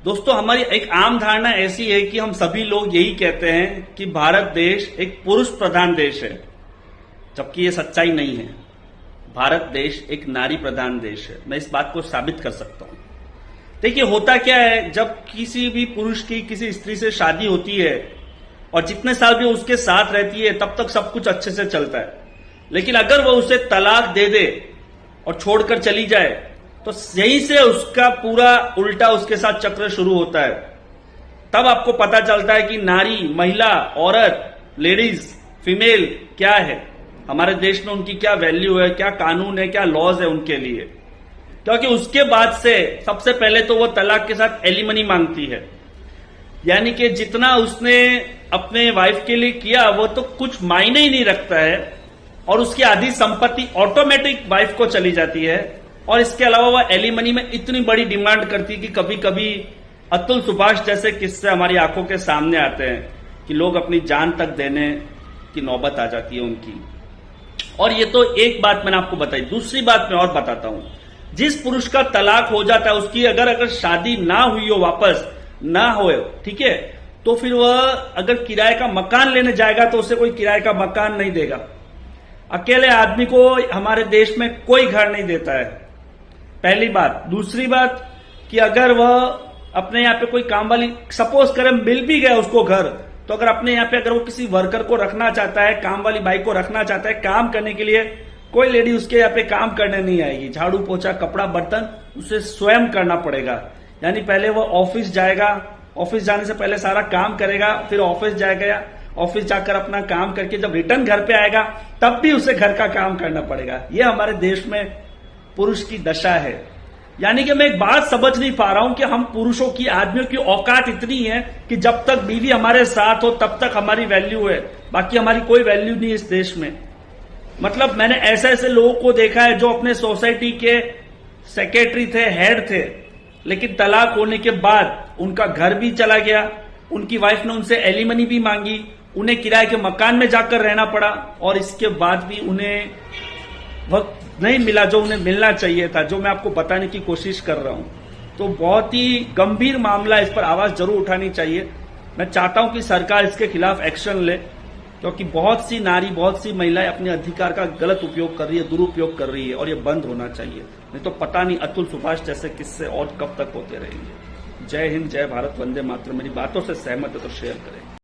दोस्तों, हमारी एक आम धारणा ऐसी है कि हम सभी लोग यही कहते हैं कि भारत देश एक पुरुष प्रधान देश है, जबकि ये सच्चाई नहीं है। भारत देश एक नारी प्रधान देश है। मैं इस बात को साबित कर सकता हूं। देखिए, होता क्या है, जब किसी भी पुरुष की किसी स्त्री से शादी होती है और जितने साल भी उसके साथ रहती है तब तक सब कुछ अच्छे से चलता है, लेकिन अगर वह उसे तलाक दे दे और छोड़कर चली जाए तो यहीं से उसका पूरा उल्टा उसके साथ चक्र शुरू होता है। तब आपको पता चलता है कि नारी, महिला, औरत, लेडीज, फीमेल क्या है, हमारे देश में उनकी क्या वैल्यू है, क्या कानून है, क्या लॉज है उनके लिए। क्योंकि उसके बाद से सबसे पहले तो वो तलाक के साथ एलिमनी मांगती है, यानी कि जितना उसने अपने वाइफ के लिए किया वो तो कुछ मायने ही नहीं रखता है, और उसकी आधी संपत्ति ऑटोमेटिक वाइफ को चली जाती है। और इसके अलावा वह एलिमनी में इतनी बड़ी डिमांड करती है कि कभी कभी अतुल सुभाष जैसे किस्से हमारी आंखों के सामने आते हैं कि लोग अपनी जान तक देने की नौबत आ जाती है उनकी। और ये तो एक बात मैंने आपको बताई। दूसरी बात मैं और बताता हूं, जिस पुरुष का तलाक हो जाता है, उसकी अगर शादी ना हुई हो, वापस ना हो, ठीक है, तो फिर वह अगर किराए का मकान लेने जाएगा तो उसे कोई किराए का मकान नहीं देगा। अकेले आदमी को हमारे देश में कोई घर नहीं देता है, पहली बात। दूसरी बात कि अगर वह अपने यहाँ पे कोई काम वाली, सपोज करें मिल भी गया उसको घर, तो अगर अपने यहाँ पे अगर वो किसी वर्कर को रखना चाहता है, काम वाली बाई को रखना चाहता है काम करने के लिए, कोई लेडी उसके यहाँ पे काम करने नहीं आएगी। झाड़ू पोछा, कपड़ा बर्तन उसे स्वयं करना पड़ेगा। यानी पहले वो ऑफिस जाएगा, ऑफिस जाने से पहले सारा काम करेगा, फिर ऑफिस जाएगा, ऑफिस जाकर अपना काम करके जब रिटर्न घर पे आएगा तब भी उसे घर का काम करना पड़ेगा। ये हमारे देश में पुरुष की दशा है। यानी कि मैं एक बात समझ नहीं पा रहा हूं कि हम पुरुषों की, आदमियों की औकात इतनी है कि जब तक बीवी हमारे साथ हो तब तक हमारी वैल्यू है, बाकी हमारी कोई वैल्यू नहीं इस देश में। मतलब मैंने ऐसे ऐसे लोगों को देखा है जो अपने सोसाइटी के सेक्रेटरी थे, हेड थे, लेकिन तलाक होने के बाद उनका घर भी चला गया, उनकी वाइफ ने उनसे एलिमनी भी मांगी, उन्हें किराए के मकान में जाकर रहना पड़ा, और इसके बाद भी उन्हें वक्त नहीं मिला जो उन्हें मिलना चाहिए था, जो मैं आपको बताने की कोशिश कर रहा हूं। तो बहुत ही गंभीर मामला, इस पर आवाज जरूर उठानी चाहिए। मैं चाहता हूं कि सरकार इसके खिलाफ एक्शन ले, क्योंकि बहुत सी नारी, बहुत सी महिलाएं अपने अधिकार का गलत उपयोग कर रही है, दुरुपयोग कर रही है, और ये बंद होना चाहिए। नहीं तो पता नहीं अतुल सुभाष जैसे किस्से और कब तक होते रहेंगे। जय हिंद, जय भारत, वंदे मातरम। मेरी बातों से सहमत है तो शेयर करें।